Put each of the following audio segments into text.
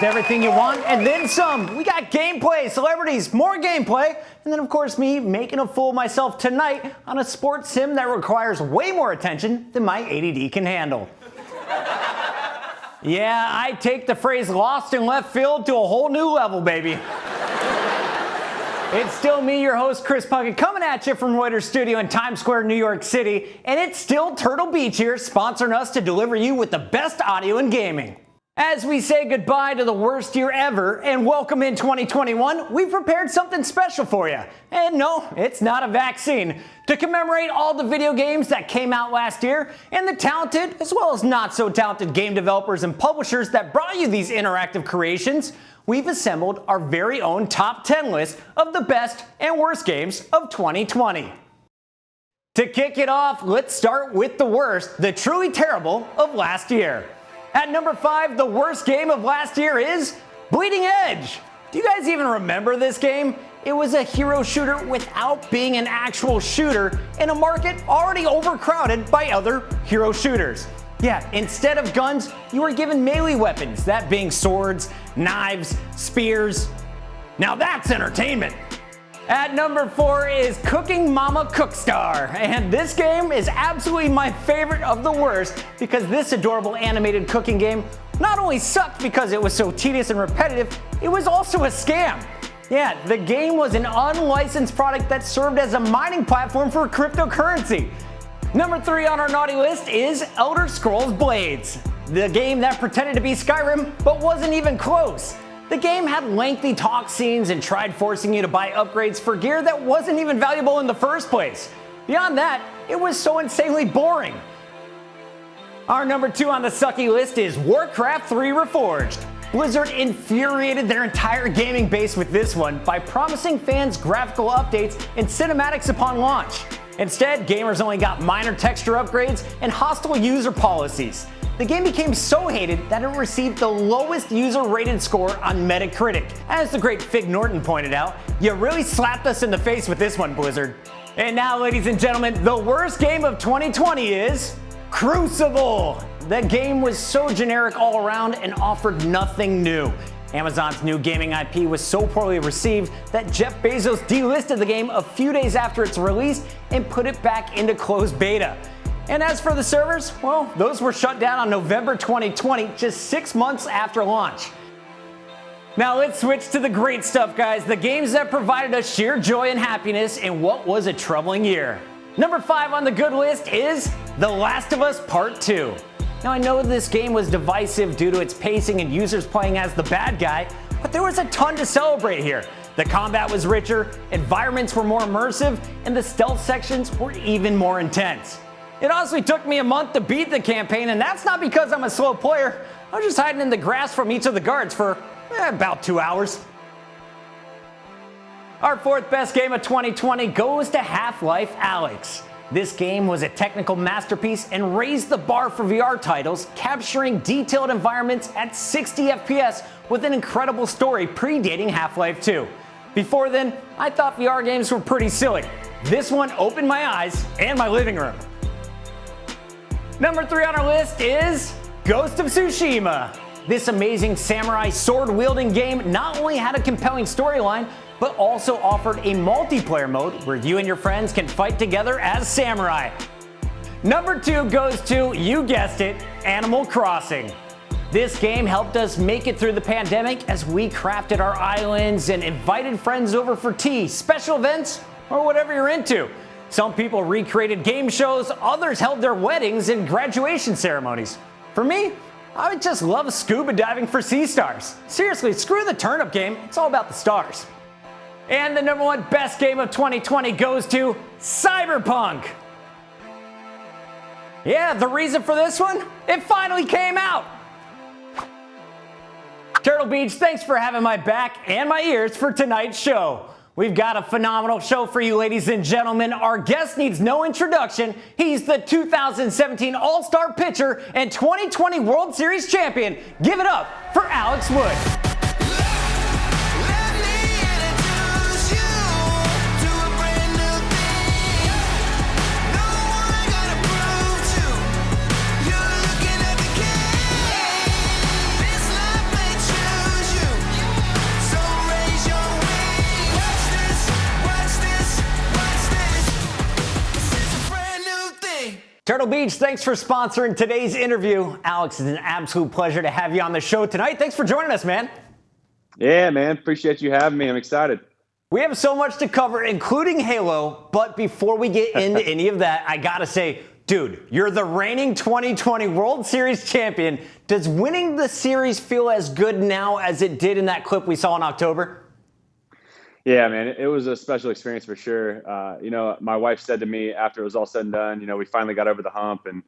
everything you want and then some. We got gameplay, celebrities, more gameplay, and then of course me making a fool of myself tonight on a sports sim that requires way more attention than my ADD can handle. Yeah, I take the phrase lost in left field to a whole new level, baby. It's still me, your host, Chris Puckett, coming at you from Reuters Studio in Times Square, New York City, and it's still Turtle Beach here, sponsoring us to deliver you with the best audio in gaming. As we say goodbye to the worst year ever and welcome in 2021, we've prepared something special for you. And no, it's not a vaccine. To commemorate all the video games that came out last year and the talented as well as not so talented game developers and publishers that brought you these interactive creations, we've assembled our very own top 10 list of the best and worst games of 2020. To kick it off, let's start with the worst, the truly terrible of last year. At number 5, the worst game of last year is Bleeding Edge. Do you guys even remember this game? It was a hero shooter without being an actual shooter in a market already overcrowded by other hero shooters. Yeah, instead of guns, you were given melee weapons, that being swords, knives, spears. Now that's entertainment. At number 4 is Cooking Mama Cookstar, and this game is absolutely my favorite of the worst because this adorable animated cooking game not only sucked because it was so tedious and repetitive, it was also a scam. Yeah, the game was an unlicensed product that served as a mining platform for cryptocurrency. Number 3 on our naughty list is Elder Scrolls Blades, the game that pretended to be Skyrim but wasn't even close. The game had lengthy talk scenes and tried forcing you to buy upgrades for gear that wasn't even valuable in the first place. Beyond that, it was so insanely boring. Our number 2 on the sucky list is Warcraft 3 Reforged. Blizzard infuriated their entire gaming base with this one by promising fans graphical updates and cinematics upon launch. Instead, gamers only got minor texture upgrades and hostile user policies. The game became so hated that it received the lowest user-rated score on Metacritic. As the great Fig Norton pointed out, you really slapped us in the face with this one, Blizzard. And now, ladies and gentlemen, the worst game of 2020 is Crucible. The game was so generic all around and offered nothing new. Amazon's new gaming IP was so poorly received that Jeff Bezos delisted the game a few days after its release and put it back into closed beta. And as for the servers, well, those were shut down on November 2020, just 6 months after launch. Now let's switch to the great stuff, guys, the games that provided us sheer joy and happiness in what was a troubling year. Number 5 on the good list is The Last of Us Part 2. Now I know this game was divisive due to its pacing and users playing as the bad guy, but there was a ton to celebrate here. The combat was richer, environments were more immersive, and the stealth sections were even more intense. It honestly took me a month to beat the campaign, and that's not because I'm a slow player. I was just hiding in the grass from each of the guards for about 2 hours. Our 4th best game of 2020 goes to Half-Life Alyx. This game was a technical masterpiece and raised the bar for VR titles, capturing detailed environments at 60 FPS with an incredible story predating Half-Life 2. Before then, I thought VR games were pretty silly. This one opened my eyes and my living room. Number 3 on our list is Ghost of Tsushima. This amazing samurai sword-wielding game not only had a compelling storyline, but also offered a multiplayer mode where you and your friends can fight together as samurai. Number 2 goes to, you guessed it, Animal Crossing. This game helped us make it through the pandemic as we crafted our islands and invited friends over for tea, special events, or whatever you're into. Some people recreated game shows, others held their weddings and graduation ceremonies. For me, I would just love scuba diving for sea stars. Seriously, screw the turnip game, it's all about the stars. And the number 1 best game of 2020 goes to Cyberpunk. Yeah, the reason for this one? It finally came out! Turtle Beach, thanks for having my back and my ears for tonight's show. We've got a phenomenal show for you, ladies and gentlemen. Our guest needs no introduction. He's the 2017 All-Star pitcher and 2020 World Series champion. Give it up for Alex Wood. Turtle Beach, thanks for sponsoring today's interview. Alex, it's an absolute pleasure to have you on the show tonight. Thanks for joining us, man. Yeah, man. Appreciate you having me. I'm excited. We have so much to cover, including Halo. But before we get into any of that, I got to say, dude, you're the reigning 2020 World Series champion. Does winning the series feel as good now as it did in that clip we saw in October? Yeah, man, it was a special experience for sure. My wife said to me after it was all said and done, we finally got over the hump and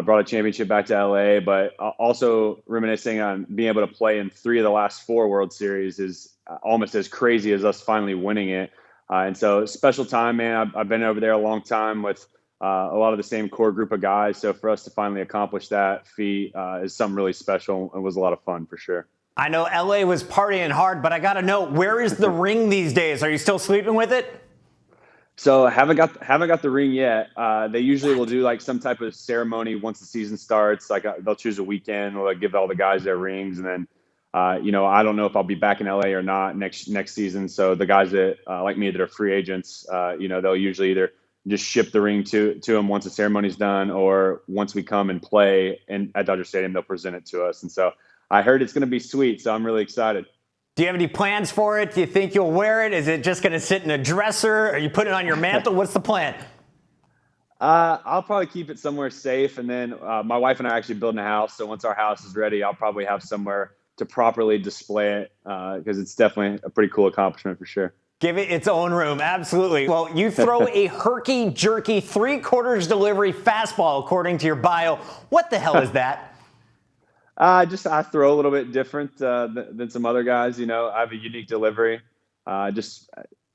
brought a championship back to LA, but also reminiscing on being able to play in 3 of the last 4 World Series is almost as crazy as us finally winning it. And so special time, man. I've been over there a long time with a lot of the same core group of guys. So for us to finally accomplish that feat is something really special. It was a lot of fun for sure. I know LA was partying hard, but I got to know, where is the ring these days? Are you still sleeping with it? So haven't got the ring yet. They usually will do like some type of ceremony once the season starts. Like they'll choose a weekend, or give all the guys their rings, and then I don't know if I'll be back in LA or not next season. So the guys that like me that are free agents, they'll usually either just ship the ring to them once the ceremony's done, or once we come and play at Dodger Stadium, they'll present it to us. And so I heard it's going to be sweet, so I'm really excited. Do you have any plans for it? Do you think you'll wear it? Is it just going to sit in a dresser? Are you putting it on your mantle? What's the plan? I'll probably keep it somewhere safe, and then my wife and I are actually building a house. So once our house is ready, I'll probably have somewhere to properly display it because it's definitely a pretty cool accomplishment for sure. Give it its own room, absolutely. Well, you throw a herky-jerky 3/4 delivery fastball, according to your bio. What the hell is that? I throw a little bit different than some other guys. I have a unique delivery, just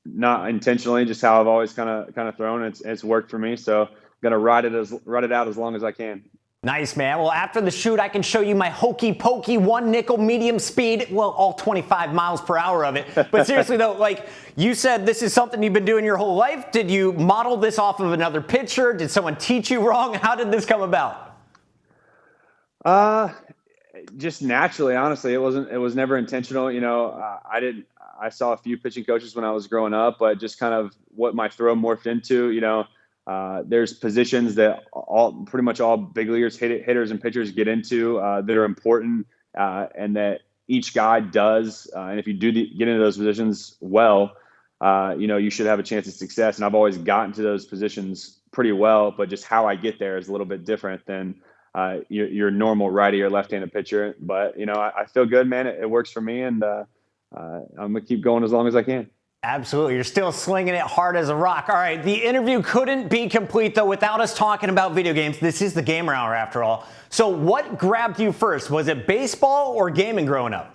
not intentionally, just how I've always kind of thrown. It's worked for me, so I'm gonna ride it out as long as I can. Nice, man. Well, after the shoot, I can show you my hokey pokey 1 nickel medium speed. Well, all 25 miles per hour of it. But seriously though, like you said, this is something you've been doing your whole life. Did you model this off of another pitcher? Did someone teach you wrong? How did this come about? Just naturally, honestly. It was never intentional. I saw a few pitching coaches when I was growing up, but just kind of what my throw morphed into. There's positions that pretty much all big leaguers, hitters and pitchers get into that are important, and that each guy does. And if you get into those positions well, you should have a chance of success. And I've always gotten to those positions pretty well, but just how I get there is a little bit different than your normal righty or left-handed pitcher. But I feel good, man. It works for me, and I'm gonna keep going as long as I can. Absolutely. You're still slinging it hard as a rock. All right. The interview couldn't be complete, though, without us talking about video games. This is the Gamer Hour, after all. So what grabbed you first? Was it baseball or gaming growing up?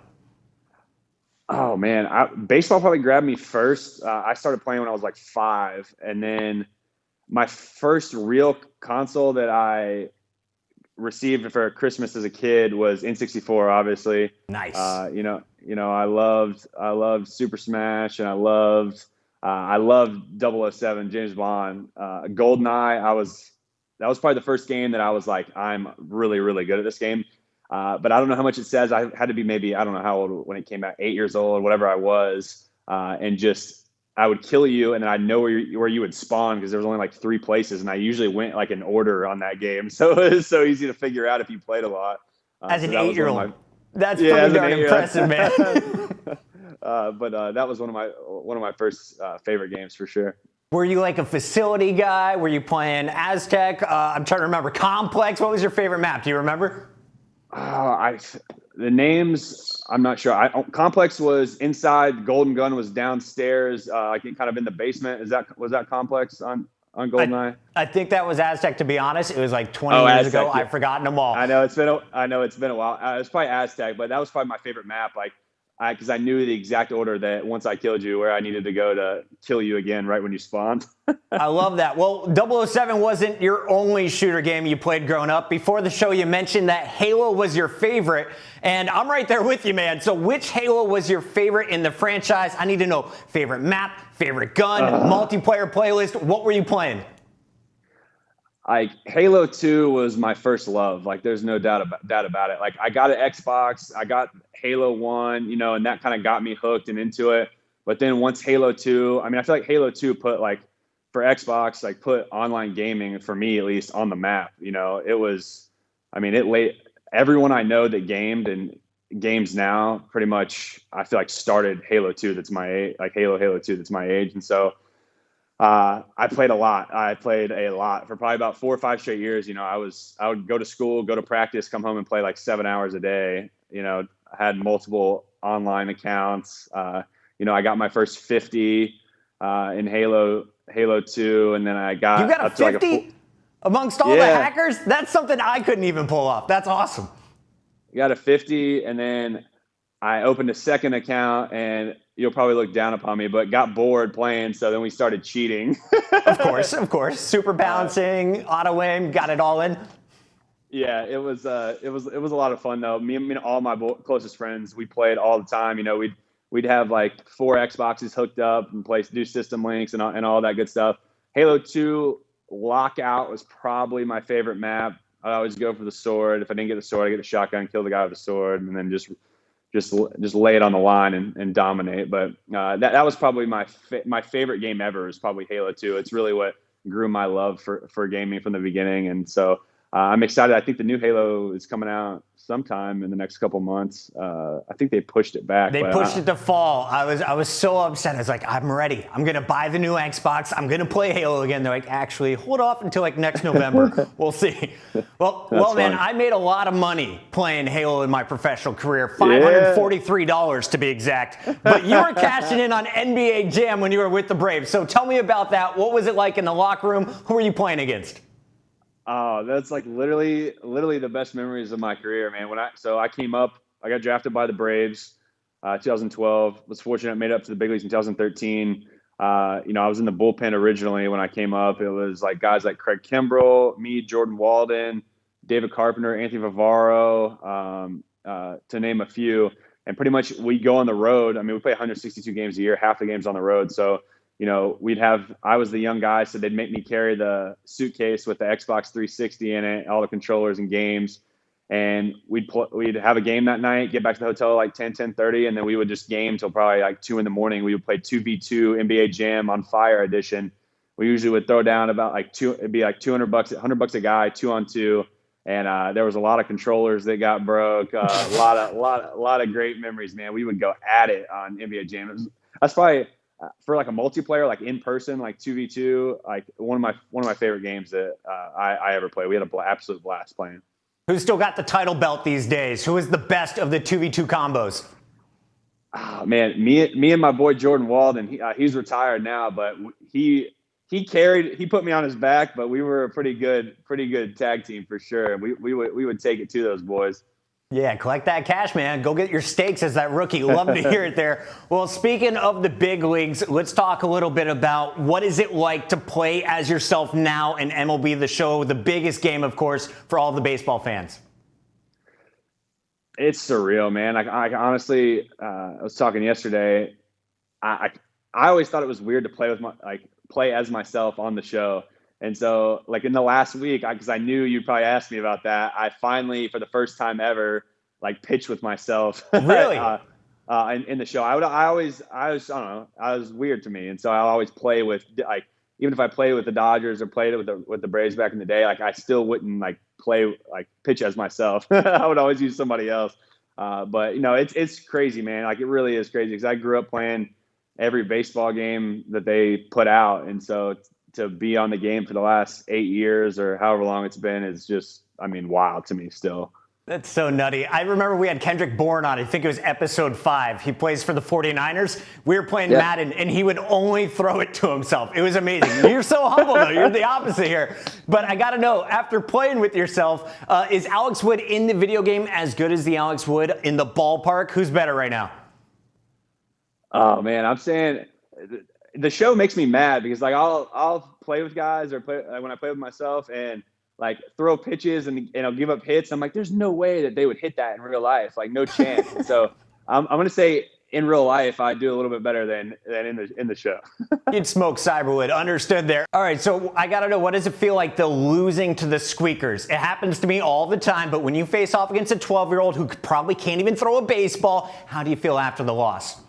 Oh, man. Baseball probably grabbed me first. I started playing when I was like 5. And then my first real console that I received for Christmas as a kid was N64, obviously. Nice. I loved Super Smash, and I loved 007, James Bond, GoldenEye. That was probably the first game that I was like, I'm really, really good at this game. But I don't know how much it says. I had to be maybe, I don't know how old when it came out, 8 years old, whatever I was. And just, I would kill you, and then I'd know where you would spawn, because there was only like 3 places, and I usually went like in order on that game. So it was so easy to figure out if you played a lot. As an 8-year-old. That's pretty darn impressive, man. But that was one of my first favorite games for sure. Were you like a facility guy? Were you playing Aztec? I'm trying to remember. Complex. What was your favorite map? Do you remember? The names, I'm not sure. Complex was inside. Golden Gun was downstairs. I think kind of in the basement. Was that Complex on GoldenEye? I think that was Aztec. To be honest, it was like 20 years Aztec, ago. yeah. I've forgotten them all. I know it's been a while. It's probably Aztec, but that was probably my favorite map. Because I knew the exact order that once I killed you, where I needed to go to kill you again right when you spawned. I love that. Well, 007 wasn't your only shooter game you played growing up. Before the show, you mentioned that Halo was your favorite, and I'm right there with you, man. So which Halo was your favorite in the franchise? I need to know favorite map, favorite gun, multiplayer playlist. What were you playing? Halo 2 was my first love. There's no doubt about it. I got an Xbox, I got Halo 1, and that kind of got me hooked and into it. But then once Halo 2, I feel like Halo 2 put for Xbox, like put online gaming, for me at least, on the map. You know, it was, I mean, it laid everyone I know that gamed and games now pretty much, I feel like, started Halo 2 that's my age, like Halo 2 that's my age. And so I played a lot. I played a lot for probably about 4 or 5 straight years. You know, I would go to school, go to practice, come home and play like 7 hours a day. You know, I had multiple online accounts. You know, I got my first 50 in Halo 2, and then I got you got a 50 like amongst all the hackers. That's something I couldn't even pull off. That's awesome. Got a 50, and then I opened a second account, and you'll probably look down upon me, but got bored playing, so then we started cheating. Of course. Super balancing, auto aim, got it all in. Yeah, it was a lot of fun though. Me and all my closest friends, we played all the time. You know, we'd have like 4 Xboxes hooked up and do system links and all that good stuff. Halo 2 Lockout was probably my favorite map. I always go for the sword. If I didn't get the sword, I get the shotgun, kill the guy with the sword, and then just lay it on the line and dominate. But that was probably my favorite game ever. Is probably Halo 2. It's really what grew my love for gaming from the beginning, and so I'm excited. I think the new Halo is coming out sometime in the next couple months. I think they pushed it back. They pushed it to fall. I was so upset. I was like, I'm ready. I'm gonna buy the new Xbox. I'm gonna play Halo again. They're like, actually, hold off until like next November. We'll see. Well, man, I made a lot of money playing Halo in my professional career. $543 to be exact. But you were cashing in on NBA Jam when you were with the Braves. So tell me about that. What was it like in the locker room? Who were you playing against? Oh, that's like literally the best memories of my career, man. I came up, I got drafted by the Braves, 2012. Was fortunate, made it up to the big leagues in 2013. You know, I was in the bullpen originally when I came up. It was like guys like Craig Kimbrell, me, Jordan Walden, David Carpenter, Anthony Vivaro, to name a few. And pretty much we go on the road. I mean, we play 162 games a year, half the games on the road. So, you know, I was the young guy, so they'd make me carry the suitcase with the Xbox 360 in it, all the controllers and games. And we'd have a game that night, get back to the hotel like 10:30, and then we would just game till probably like 2 a.m. We would play 2v2 NBA Jam on Fire Edition. We usually would throw down about like it'd be like $200, $100 a guy, 2-on-2. And there was a lot of controllers that got broke. A lot of great memories, man. We would go at it on NBA Jam. That's probably for like a multiplayer, like in person, like 2v2, like one of my favorite games that I ever played. We had an absolute blast playing. Who's still got the title belt these days? Who is the best of the 2v2 combos? Oh, man, me and my boy Jordan Walden. He's retired now, but he put me on his back. But we were a pretty good tag team for sure. We would take it to those boys. Yeah, collect that cash, man. Go get your stakes as that rookie. Love to hear it there. Well, speaking of the big leagues, let's talk a little bit about what is it like to play as yourself now in MLB The Show, the biggest game, of course, for all the baseball fans. It's surreal, man. I honestly, I was talking yesterday. I always thought it was weird to play as myself on the show. And so, like in the last week, because I knew you'd probably ask me about that, I finally, for the first time ever, like pitched with myself. Really? In the show, I don't know, I was weird to me, and so I always play with like, even if I played with the Dodgers or played with the Braves back in the day, like I still wouldn't like pitch as myself. I would always use somebody else. But you know, it's crazy, man. Like it really is crazy because I grew up playing every baseball game that they put out, and so to be on the game for the last 8 years or however long it's been is just, I mean, wild to me still. That's so nutty. I remember we had Kendrick Bourne on. I think it was episode 5. He plays for the 49ers. We were playing Madden, and he would only throw it to himself. It was amazing. You're so humble, though. You're the opposite here. But I got to know, after playing with yourself, is Alex Wood in the video game as good as the Alex Wood in the ballpark? Who's better right now? Oh, man, I'm saying the show makes me mad because like I'll play with guys or when I play with myself and like throw pitches and I'll give up hits. I'm like, there's no way that they would hit that in real life. Like no chance. And so I'm going to say in real life, I do a little bit better than in the show. You'd smoke Cyberwood. Understood there. All right. So I got to know, what does it feel like the losing to the squeakers? It happens to me all the time, but when you face off against a 12-year-old who probably can't even throw a baseball, how do you feel after the loss?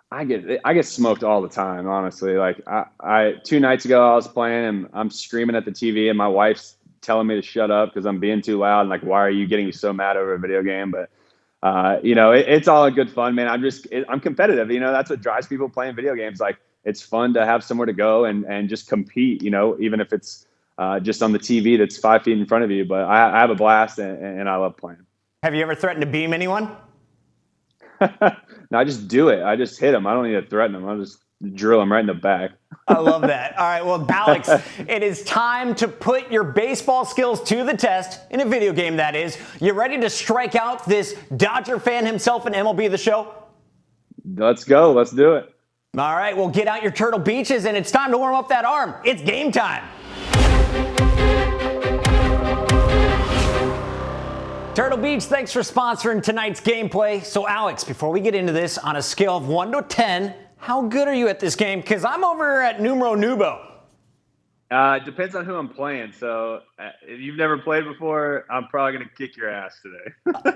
I get smoked all the time, honestly. Like I 2 nights ago I was playing and I'm screaming at the TV and my wife's telling me to shut up because I'm being too loud and like, why are you getting so mad over a video game? But it's all in good fun, man. I'm competitive. That's what drives people playing video games. Like it's fun to have somewhere to go and just compete, even if it's just on the TV that's 5 feet in front of you. But I have a blast and I love playing. Have you ever threatened to beam anyone? No, I just do it. I just hit them. I don't need to threaten them. I'll just drill them right in the back. I love that. All right, well, Alex, it is time to put your baseball skills to the test, in a video game, that is. You ready to strike out this Dodger fan himself in MLB The Show? Let's go. Let's do it. All right, well, get out your Turtle Beaches, and it's time to warm up that arm. It's game time. Turtle Beach, thanks for sponsoring tonight's gameplay. So, Alex, before we get into this, on a scale of 1 to 10, how good are you at this game? Because I'm over at numero nubo. It depends on who I'm playing. So if you've never played before, I'm probably going to kick your ass today.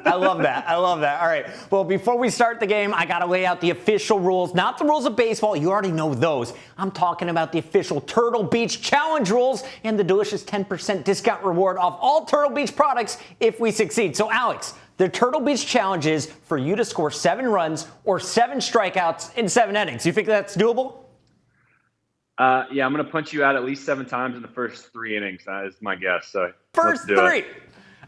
I love that. I love that. All right. Well, before we start the game, I got to lay out the official rules, not the rules of baseball. You already know those. I'm talking about the official Turtle Beach Challenge rules and the delicious 10% discount reward off all Turtle Beach products if we succeed. So, Alex, the Turtle Beach Challenge is for you to score 7 runs or 7 strikeouts in 7 innings. You think that's doable? Yeah, I'm going to punch you out at least 7 times in the first 3 innings. That is my guess. So first 3.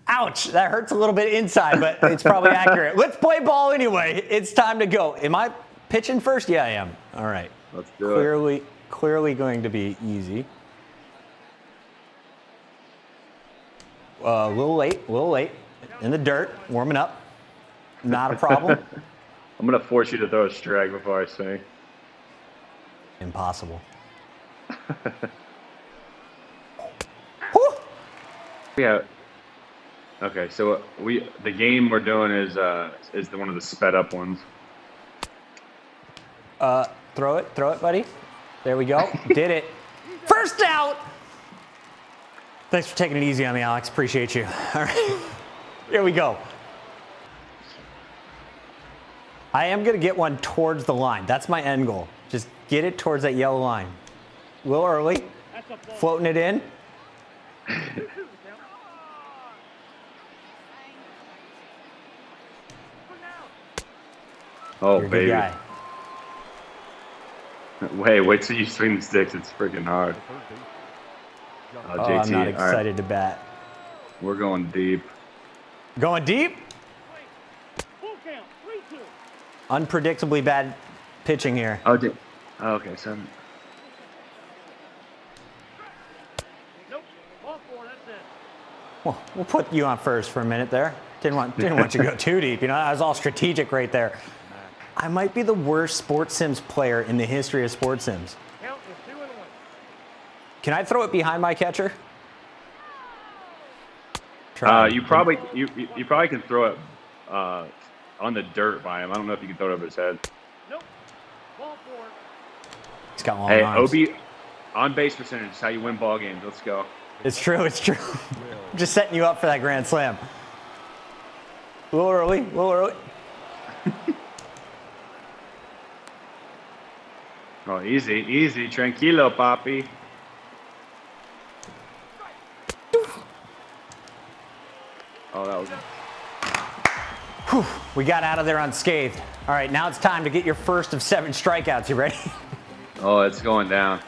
Ouch, that hurts a little bit inside, but it's probably accurate. Let's play ball anyway. It's time to go. Am I pitching first? Yeah, I am. All right. Let's do it. Clearly going to be easy. A little late. In the dirt, warming up. Not a problem. I'm going to force you to throw a strike before I swing. Impossible. Yeah. Okay, so the game we're doing is one of the sped up ones. Throw it, buddy. There we go. Did it. First out. Thanks for taking it easy on me, Alex. Appreciate you. All right. Here we go. I am going to get one towards the line. That's my end goal. Just get it towards that yellow line. A little early. Floating it in. Oh, You're a baby. good guy. Wait till you swing the sticks. It's freaking hard. Oh, I'm not excited to bat. We're going deep. Going deep? Unpredictably bad pitching here. Oh, okay, so. Well, we'll put you on first for a minute there. Didn't want you to go too deep. That was all strategic right there. I might be the worst Sports Sims player in the history of Sports Sims. Can I throw it behind my catcher? You probably can throw it on the dirt by him. I don't know if you can throw it over his head. Nope. He's got long arms. OB on base percentage is how you win ball games. Let's go. It's true. I'm just setting you up for that grand slam. A little early. Oh, easy. Tranquilo, papi. Oh, that was... Whew, we got out of there unscathed. All right, now it's time to get your first of 7 strikeouts. You ready? Oh, it's going down.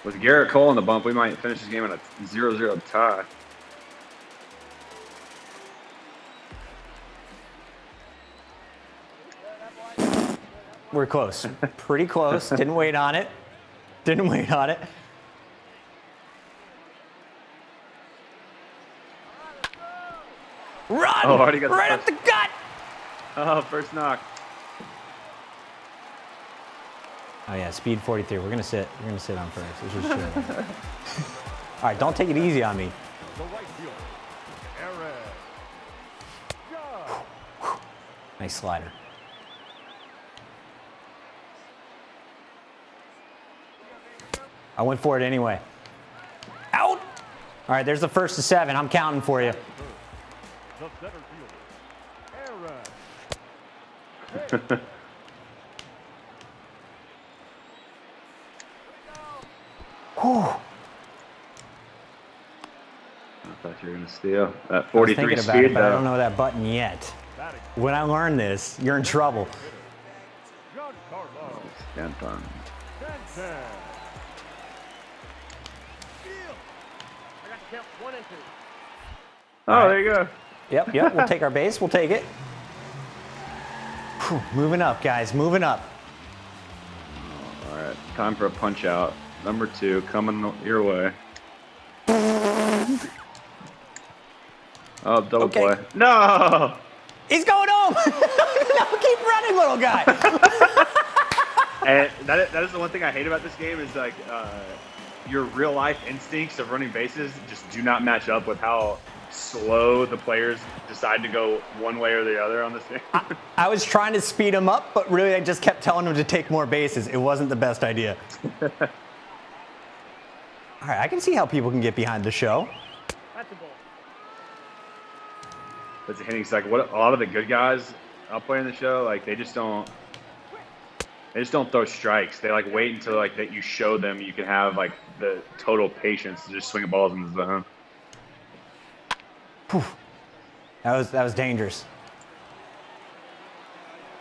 With Garrett Cole on the bump, we might finish this game in a 0-0 tie. We're close. Pretty close. Didn't wait on it. Run! Oh, already got right up the gut! Oh, first knock. Oh yeah, speed 43. We're gonna sit on first. This is true. All right, don't take it easy on me. Nice slider. I went for it anyway. Out! All right, there's the first of 7. I'm counting for you. I thought you were going to steal. That I was 43 thinking about speed, it, but I though. don't know that button yet. When I learn this, you're in trouble. Stand on. Oh, there you go. Yep, we'll take our base. We'll take it. Whew, moving up, guys, moving up. All right, time for a punch out. Number 2 coming your way. Oh, double Okay. play. No! He's going home. No, keep running, little guy. And that is the one thing I hate about this game is like your real life instincts of running bases just do not match up with how slow the players decide to go one way or the other on this game. I was trying to speed him up, but really I just kept telling him to take more bases. It wasn't the best idea. All right, I can see how people can get behind the show. That's a hitting cycle. What a lot of the good guys out playing the show, like they just don't throw strikes. They like wait until like that you show them you can have like the total patience to just swing balls in the zone. Whew. That was dangerous.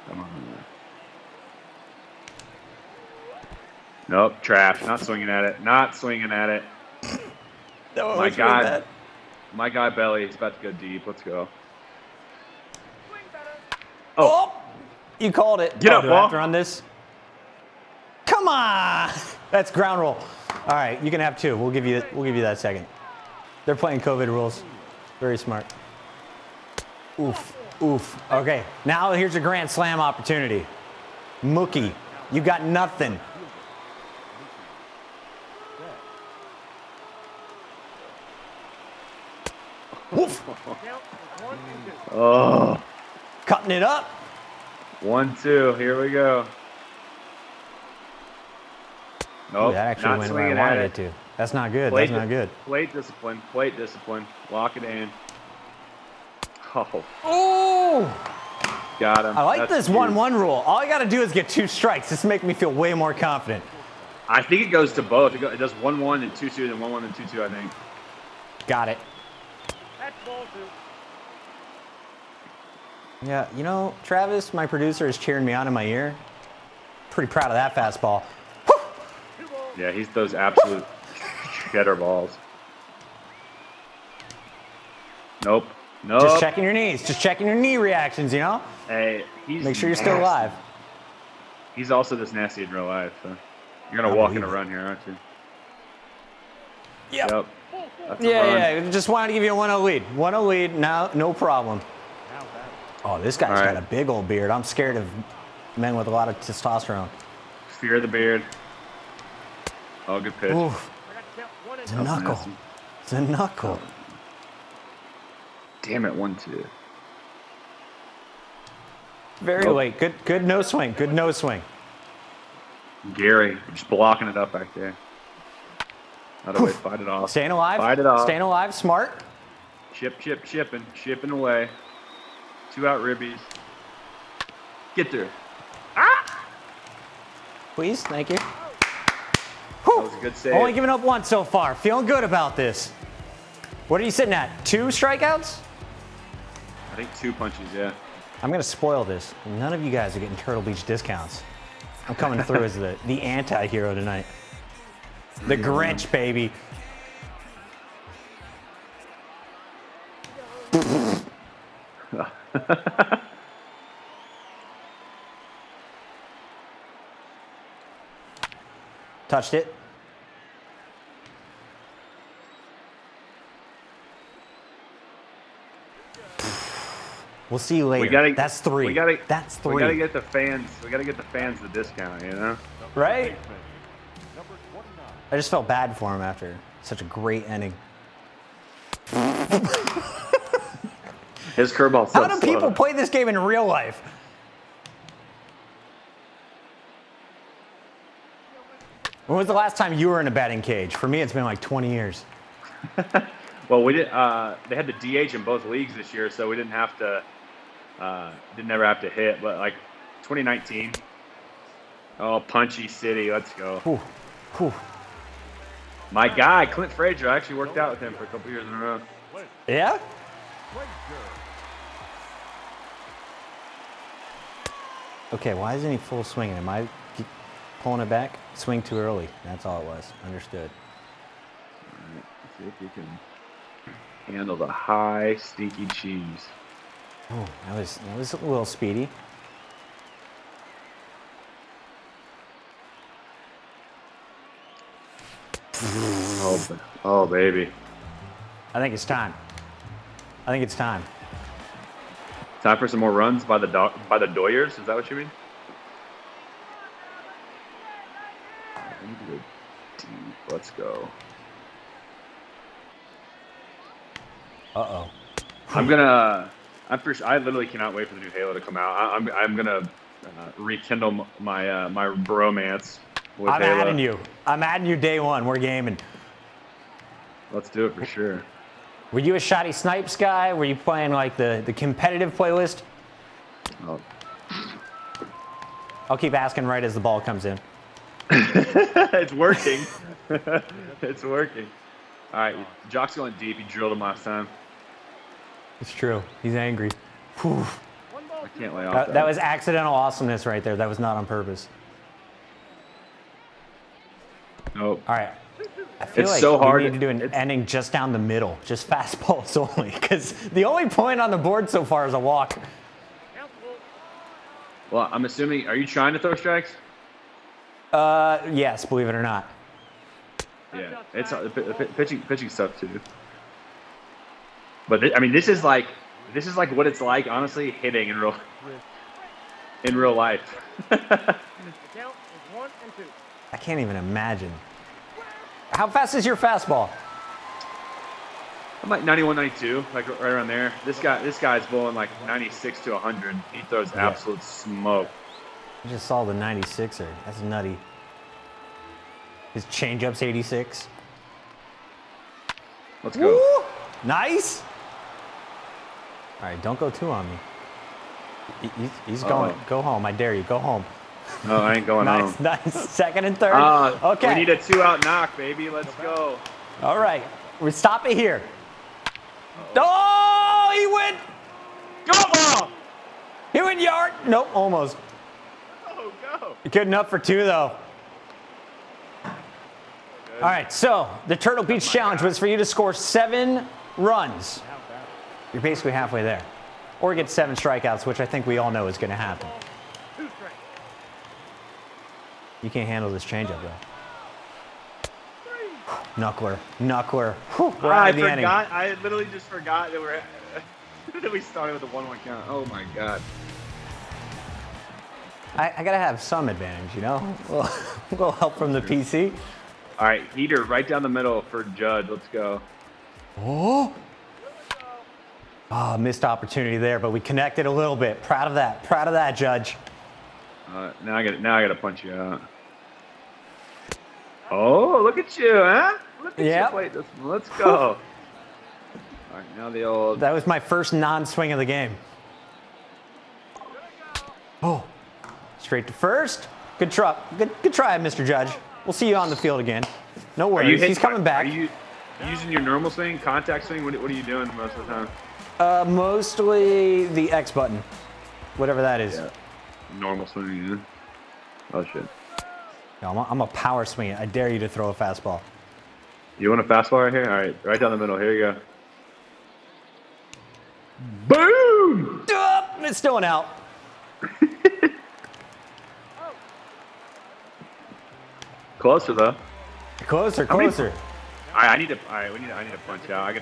Come on. Nope, trash. Not swinging at it. Not swinging at it. No, My guy, my guy Belly is about to go deep. Let's go. Oh, you called it. Get up, do I have ball. to run this? Come on. That's ground roll. All right, you can have 2. We'll give you that second. They're playing COVID rules. Very smart. Oof, oof. Okay, now here's a grand slam opportunity. Mookie, you got nothing. Woof. Oh, Cutting it up. 1-2. Here we go. Nope, Ooh, that actually not went where I swinging at wanted it. it to. That's not good. Plate That's not good. Plate discipline. Plate discipline. Lock it in. Oh, Oh! got him. I like That's this huge. 1-1 rule. All I got to do is get 2 strikes. This makes me feel way more confident. I think it goes to both. It does 1-1 and 2-2, then 1-1 and 2-2, I think. Got it. Yeah, you know, Travis, my producer, is cheering me on in my ear. Pretty proud of that fastball. Yeah, he's those absolute cheddar balls. Nope. Nope. Just checking your knees. Just checking your knee reactions, you know? Hey, he's Make sure you're still nasty. alive. He's also this nasty in real life. So you're gonna I walk in believe a run here, aren't you? Yep. That's a run. Yeah. Just wanted to give you a 1-0 lead. 1-0 lead, now, no problem. Oh, this guy's All right. got a big old beard. I'm scared of men with a lot of testosterone. Fear the beard. Oh, good pitch. Oof. It's a That was knuckle. nasty. It's a knuckle. Damn it, 1-2. Very Nope. late. Good no swing. Good no swing. Gary, just blocking it up back there. How do we fight it off? Staying alive. Fight it off. Staying alive. Smart. Chipping away. 2 out ribbies. Get there. Please. Thank you. That was a good save. Only giving up 1 so far. Feeling good about this. What are you sitting at? 2 strikeouts? I think 2 punches, yeah. I'm going to spoil this. None of you guys are getting Turtle Beach discounts. I'm coming through as the anti-hero tonight. The Grinch, baby. Touched it. We'll see you later. That's 3. That's 3. We gotta get the fans. We gotta get the fans the discount. You know. Right? I just felt bad for him after such a great inning. His curveball's so How do slow. people play this game in real life? When was the last time you were in a batting cage? For me, it's been like 20 years. Well, we did. They had the DH in both leagues this year, so we didn't have to. Didn't ever have to hit, but like 2019. Oh, Punchy City, let's go. Whew. Whew. My guy, Clint Frazier, I actually worked out with him for a couple years in a row. Yeah? Okay, why isn't he full swinging? Am I pulling it back? Swing too early. That's all it was. Understood. All right, see if you can handle the high, stinky cheese. Oh, that was a little speedy. Oh, baby. I think it's time. I think it's time. Time for some more runs by the Doyers? Is that what you mean? Let's go. Uh-oh. I literally cannot wait for the new Halo to come out. I'm gonna rekindle my bromance with I'm Halo. adding you. I'm adding you day one. We're gaming. Let's do it for sure. Were you a Shoddy Snipes guy? Were you playing like the competitive playlist? Oh. I'll keep asking right as the ball comes in. It's working. It's working. All right, Jock's going deep. He drilled him last time. It's true. He's angry. Whew. I can't lay off That was accidental awesomeness right there. That was not on purpose. Nope. All right. I feel It's like so hard. we need to do an ending just down the middle, just fastballs only, because the only point on the board so far is a walk. Well, I'm assuming. Are you trying to throw strikes? Yes, believe it or not. Yeah, it's pitching stuff too. But this is like what it's like, honestly, hitting in real life. I can't even imagine. How fast is your fastball? I'm like 91, 92, like right around there. This guy's bowling like 96 to 100. He throws absolute smoke. I just saw the 96er. That's nutty. His changeup's 86. Let's go. Woo! Nice. All right, don't go two on me. He's going. Go home. I dare you. Go home. No, I ain't going home. Nice. Second and third. Okay. We need a 2-out knock, baby. Let's go. All right. We stop it here. Oh, he went. Go ball. He went yard. Nope, almost. Oh, go. Good enough for two, though. All right, so the Turtle Beach Challenge was for you to score 7 runs. You're basically halfway there. Or get 7 strikeouts, which I think we all know is going to happen. You can't handle this changeup, though. Knuckler. Whew, we're out of the inning. I literally just forgot that that we started with a 1-1 count. Oh, my God. I got to have some advantage, you know? A little help from the PC. All right, heater right down the middle for Judge. Let's go. Oh, missed opportunity there, but we connected a little bit. Proud of that, Judge. Now I got to punch you out. Oh, look at you, huh? Look at you play this one. Let's go. All right, now the old. That was my first non-swing of the game. Oh, straight to first. Good try, Mr. Judge. We'll see you on the field again. No worries. He's coming back. Are you using your normal swing, contact swing? What are you doing most of the time? Mostly the X button, whatever that is. Yeah. Normal swing, yeah. Oh, shit. No, I'm a power swing. I dare you to throw a fastball. You want a fastball right here? All right, right down the middle. Here you go. Boom! It's still an out. Closer though. Closer. I need to punch out.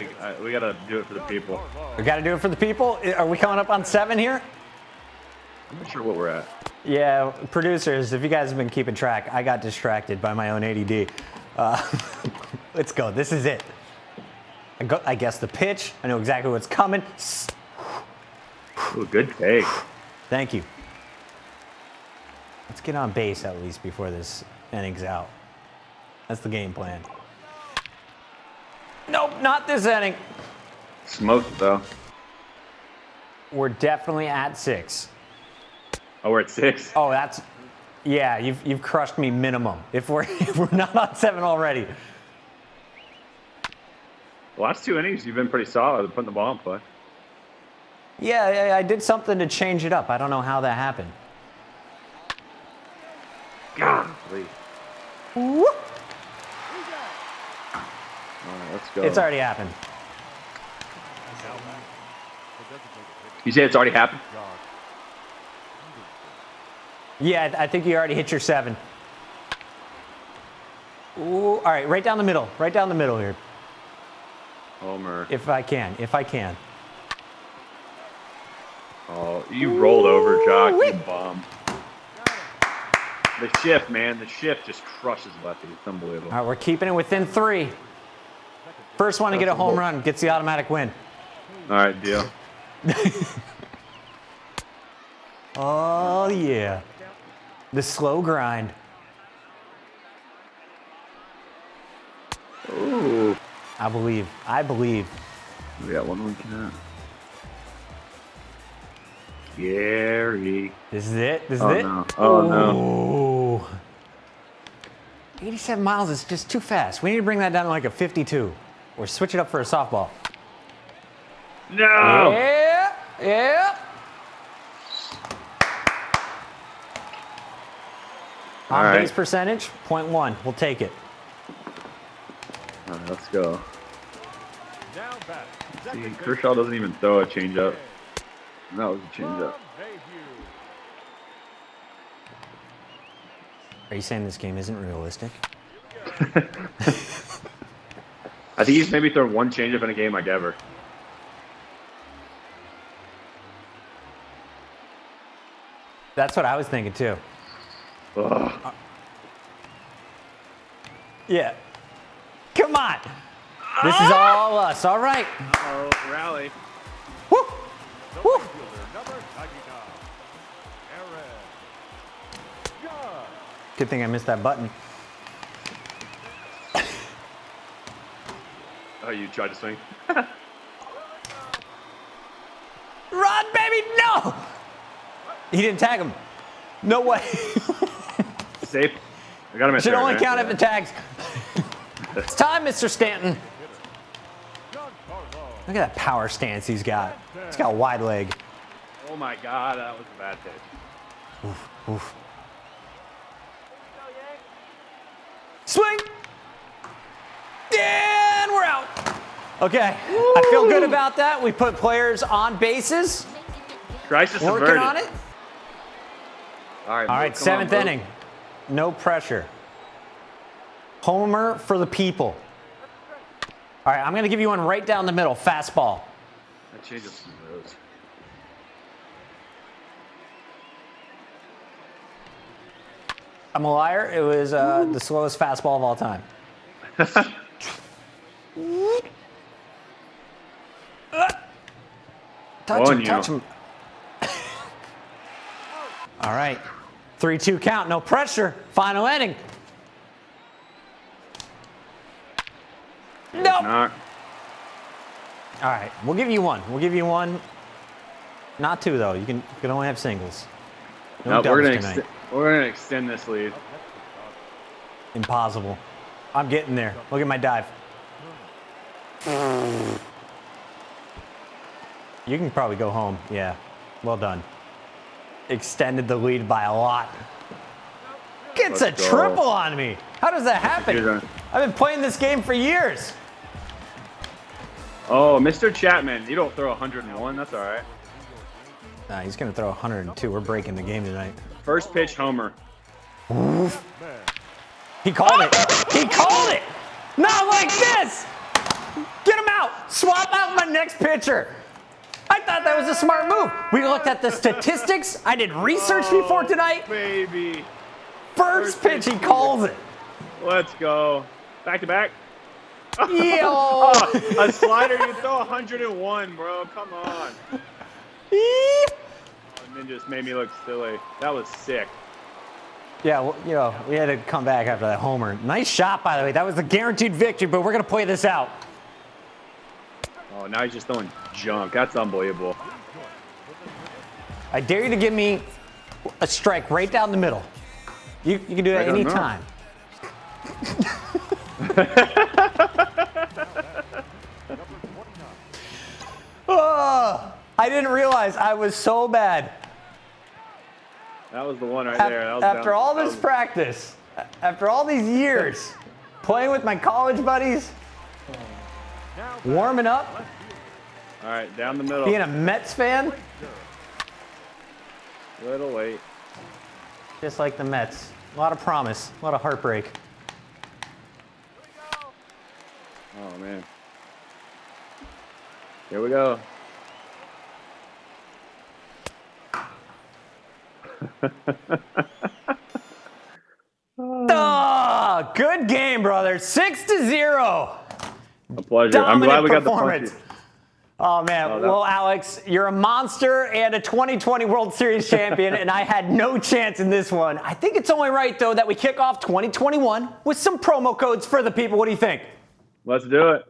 We gotta do it for the people. We gotta do it for the people. Are we coming up on 7 here? I'm not sure what we're at. Yeah, producers, if you guys have been keeping track, I got distracted by my own ADD. Let's go. This is it. I guess the pitch. I know exactly what's coming. Ooh, good take. Thank you. Let's get on base at least before this inning's out. That's the game plan. Nope, not this inning. Smoked it though. We're definitely at 6. Oh, we're at 6. Oh, yeah. You've crushed me minimum. If we're not on 7 already. The last 2 innings, you've been pretty solid at putting the ball in play. Yeah, I did something to change it up. I don't know how that happened. God, please. Whoop. All right, let's go. It's already happened. You say it's already happened? Yeah, I think you already hit your 7. Ooh, all right, right down the middle. Right down the middle here. Homer. If I can. Oh, you rolled over, Jock. You bum. The shift, man. The shift just crushes lefty. It's unbelievable. All right, we're keeping it within 3. First one to get a home run gets the automatic win. All right, deal. Oh, yeah. The slow grind. Ooh. I believe. We got one count. Gary. This is it. No. Oh, no. Ooh. 87 miles is just too fast. We need to bring that down to like a 52. Or switch it up for a softball. No. Yeah. All On right. base percentage, 0.1. We'll take it. All right, let's go. See, Kershaw doesn't even throw a changeup. That was a changeup. Are you saying this game isn't realistic? I think he's maybe thrown one changeup in a game like ever. That's what I was thinking too. Ugh. Yeah. Come on. This is all us. All right. Uh-oh, rally. Woo. Woo. Good thing I missed that button. Oh, you tried to swing? Run, baby, no! He didn't tag him. No way. Safe. I got him at Should third, only right? count if it tags. It's time, Mr. Stanton. Look at that power stance he's got. He's got a wide leg. Oh my God, that was a bad pitch. Oof. Swing! And we're out. Okay, I feel good about that. We put players on bases. Crisis Working averted. on it. All right, All right, come 7th on, bro. inning. No pressure. Homer for the people. All right, I'm going to give you one right down the middle. Fastball. That changes some of those. I'm a liar. It was the slowest fastball of all time. Touch him. All right. 3-2 count. No pressure. Final inning. Nope. Not. All right. We'll give you one. We'll give you one. Not 2, though. You can only have singles. No No, we're doubles gonna tonight. we're gonna extend this lead. Impossible. I'm getting there. Look at my dive. You can probably go home. Yeah. Well done. Extended the lead by a lot. Gets Let's a go. triple on me. How does that happen? Here's I've been playing this game for years. Oh, Mr. Chapman, you don't throw 101. That's all right. Nah, he's going to throw 102. We're breaking the game tonight. First pitch, homer. He called it. He called it. Not like this. Get him out. Swap out my next pitcher. I thought that was a smart move. We looked at the statistics. I did research before tonight. Baby. First pitch, he calls it. Let's go. Back to back. Yo. Oh, a slider, you throw 101, bro. Come on. And then just made me look silly. That was sick. Yeah, well, you know, we had to come back after that homer. Nice shot, by the way. That was a guaranteed victory, but we're going to play this out. Oh, now he's just throwing junk. That's unbelievable. I dare you to give me a strike right down the middle. You can do that Right down the anytime. Oh, I didn't realize I was so bad. That was the one right there. That was After all this practice, after all these years, playing with my college buddies, warming up, all right, down the middle. being a Mets fan. Little late. Just like the Mets. A lot of promise, a lot of heartbreak. Oh, man. Here we go. Oh, good game, brother. 6-0. A pleasure. I'm glad we got the punch. Oh, man. Well, Alex, you're a monster and a 2020 World Series champion, and I had no chance in this one. I think it's only right, though, that we kick off 2021 with some promo codes for the people. What do you think? Let's do it.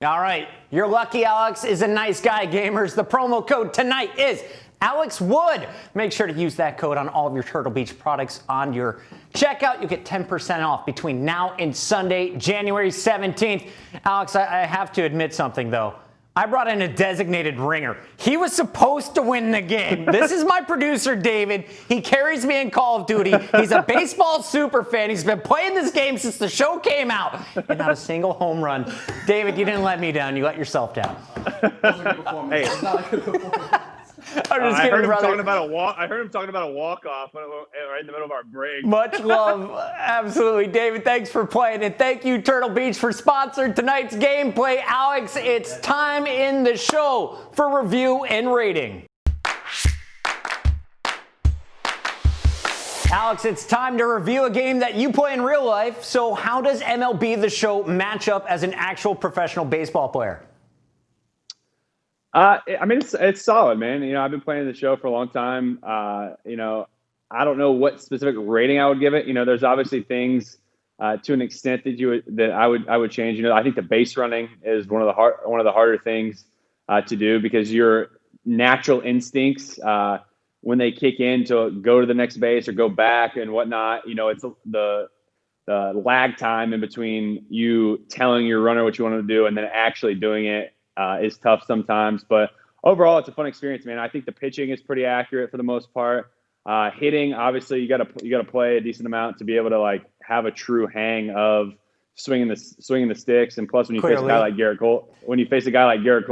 All right. You're lucky Alex is a nice guy, gamers. The promo code tonight is Alex Wood. Make sure to use that code on all of your Turtle Beach products on your checkout. You'll get 10% off between now and Sunday, January 17th. Alex, I have to admit something, though. I brought in a designated ringer. He was supposed to win the game. This is my producer, David. He carries me in Call of Duty. He's a baseball super fan. He's been playing this game since the show came out. And not a single home run. David, you didn't let me down. You let yourself down. Hey. I'm just kidding, brother. I heard him talking about a walk-off right in the middle of our break. Much love. Absolutely. David, thanks for playing. And thank you, Turtle Beach, for sponsoring tonight's gameplay. Alex, it's time in the show for review and rating. Alex, it's time to review a game that you play in real life. So how does MLB The Show match up as an actual professional baseball player? I mean, it's solid, man. You know, I've been playing the show for a long time. You know, I don't know what specific rating I would give it. You know, there's obviously things to an extent that I would change. You know, I think the base running is one of the harder things to do, because your natural instincts when they kick in to go to the next base or go back and whatnot. You know, it's the lag time in between you telling your runner what you want to do and then actually doing it. Is tough sometimes, but overall it's a fun experience, man. I think the pitching is pretty accurate for the most part. Hitting, obviously, you got to play a decent amount to be able to like have a true hang of swinging the sticks. And plus, when you face a guy like Garrett Cole,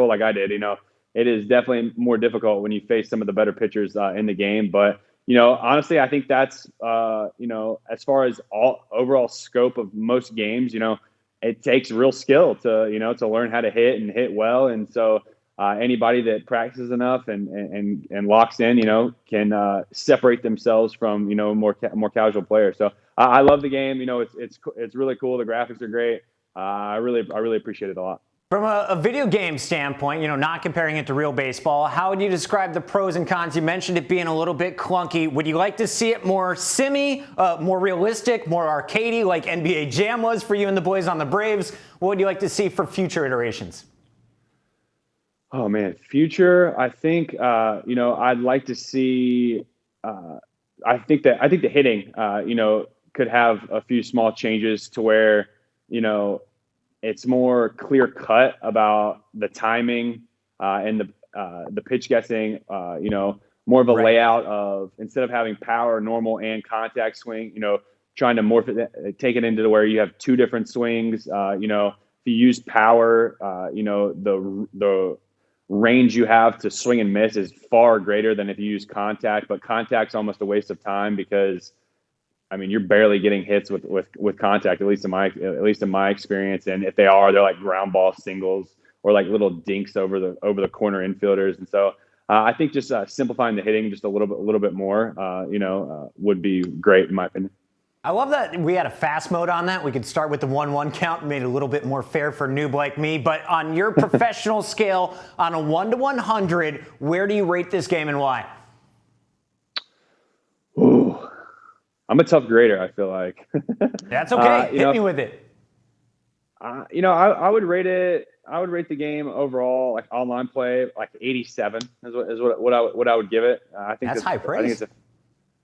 like I did, you know, it is definitely more difficult when you face some of the better pitchers in the game. But you know, honestly, I think that's you know, as far as overall scope of most games, you know, it takes real skill to learn how to hit and hit well. And so anybody that practices enough and locks in, you know, can separate themselves from, you know, more casual players. So I love the game. You know, it's really cool. The graphics are great. I really appreciate it a lot. From a video game standpoint, you know, not comparing it to real baseball, how would you describe the pros and cons? You mentioned it being a little bit clunky. Would you like to see it more simmy, more realistic, more arcadey, like NBA Jam was for you and the boys on the Braves? What would you like to see for future iterations? Oh man, future. I think you know, I'd like to see. I think the hitting, you know, could have a few small changes to where, you know, it's more clear cut about the timing and the pitch guessing. You know, more of a layout of, instead of having power, normal, and contact swing, you know, trying to morph it, take it into where you have two different swings. You know, if you use power, you know, the range you have to swing and miss is far greater than if you use contact. But contact's almost a waste of time, because I mean, you're barely getting hits with contact, at least in my experience. And if they are, they're like ground ball singles or like little dinks over the corner infielders. And so I think just simplifying the hitting just a little bit more, you know, would be great in my opinion. I love that we had a fast mode on that. We could start with the 1-1 count, made it a little bit more fair for a noob like me. But on your professional scale, on a 1 to 100, where do you rate this game and why? Ooh. I'm a tough grader, I feel like. That's okay. Hit me with it. You know, I would rate it. I would rate the game overall, like online play, like 87 is what I would give it. I think that's high praise.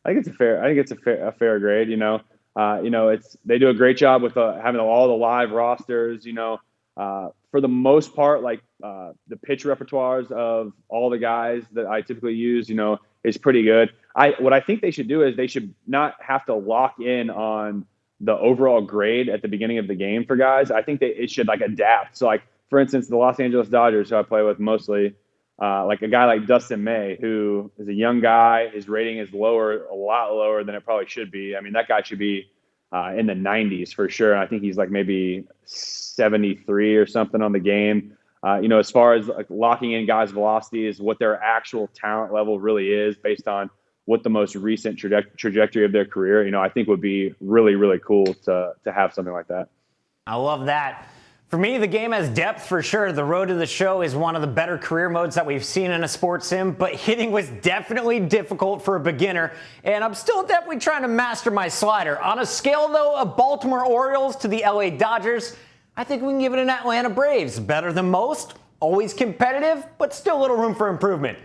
I think it's a fair grade. You know, they do a great job with having all the live rosters. You know, for the most part, like the pitch repertoires of all the guys that I typically use, is pretty good. What I think they should do is they should not have to lock in on the overall grade at the beginning of the game for guys. I think it should like adapt. So like, for instance, the Los Angeles Dodgers, who I play with mostly, like a guy like Dustin May, who is a young guy, his rating is lower, a lot lower than it probably should be. I mean, that guy should be in the 90s for sure. And I think he's like maybe 73 or something on the game. As far as like locking in guys' velocities, what their actual talent level really is based on what the most recent trajectory of their career, I think would be really, really cool to have something like that. I love that. For me, the game has depth for sure. The Road to the Show is one of the better career modes that we've seen in a sports sim, but hitting was definitely difficult for a beginner, and I'm still definitely trying to master my slider. On a scale, though, of Baltimore Orioles to the LA Dodgers, I think we can give it an Atlanta Braves. Better than most, always competitive, but still a little room for improvement.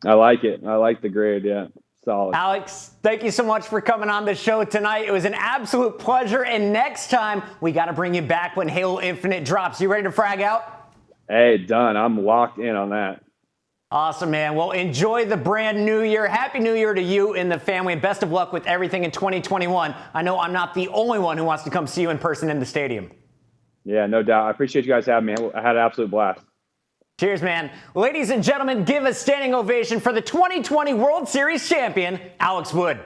I like it. I like the grade, yeah. Solid. Alex, thank you so much for coming on the show tonight. It was an absolute pleasure. And next time, we got to bring you back when Halo Infinite drops. You ready to frag out? Hey, done. I'm locked in on that. Awesome, man. Well, enjoy the brand new year. Happy New Year to you and the family. And best of luck with everything in 2021. I know I'm not the only one who wants to come see you in person in the stadium. Yeah, no doubt. I appreciate you guys having me. I had an absolute blast. Cheers, man. Ladies and gentlemen, give a standing ovation for the 2020 World Series champion, Alex Wood.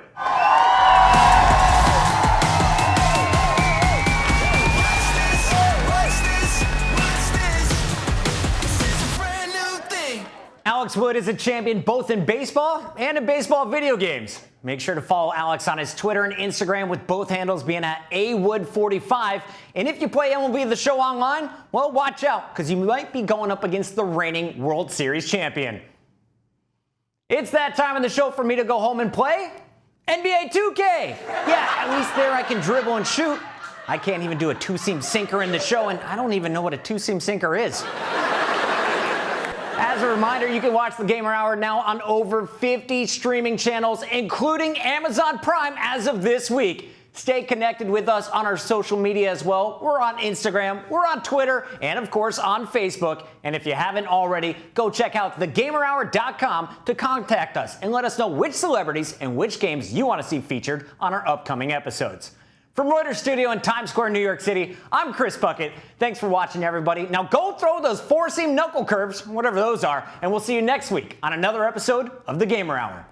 Alex Wood is a champion both in baseball and in baseball video games. Make sure to follow Alex on his Twitter and Instagram with both handles being at awood45. And if you play MLB The Show online, well, watch out, because you might be going up against the reigning World Series champion. It's that time in the show for me to go home and play NBA 2K. Yeah, at least there I can dribble and shoot. I can't even do a two-seam sinker in the show, and I don't even know what a two-seam sinker is. As a reminder, you can watch the Gamer Hour now on over 50 streaming channels, including Amazon Prime as of this week. Stay connected with us on our social media as well. We're on Instagram, we're on Twitter, and of course on Facebook. And if you haven't already, go check out thegamerhour.com to contact us and let us know which celebrities and which games you want to see featured on our upcoming episodes. From Reuters Studio in Times Square, New York City, I'm Chris Puckett. Thanks for watching, everybody. Now go throw those four-seam knuckle curves, whatever those are, and we'll see you next week on another episode of The Gamer Hour.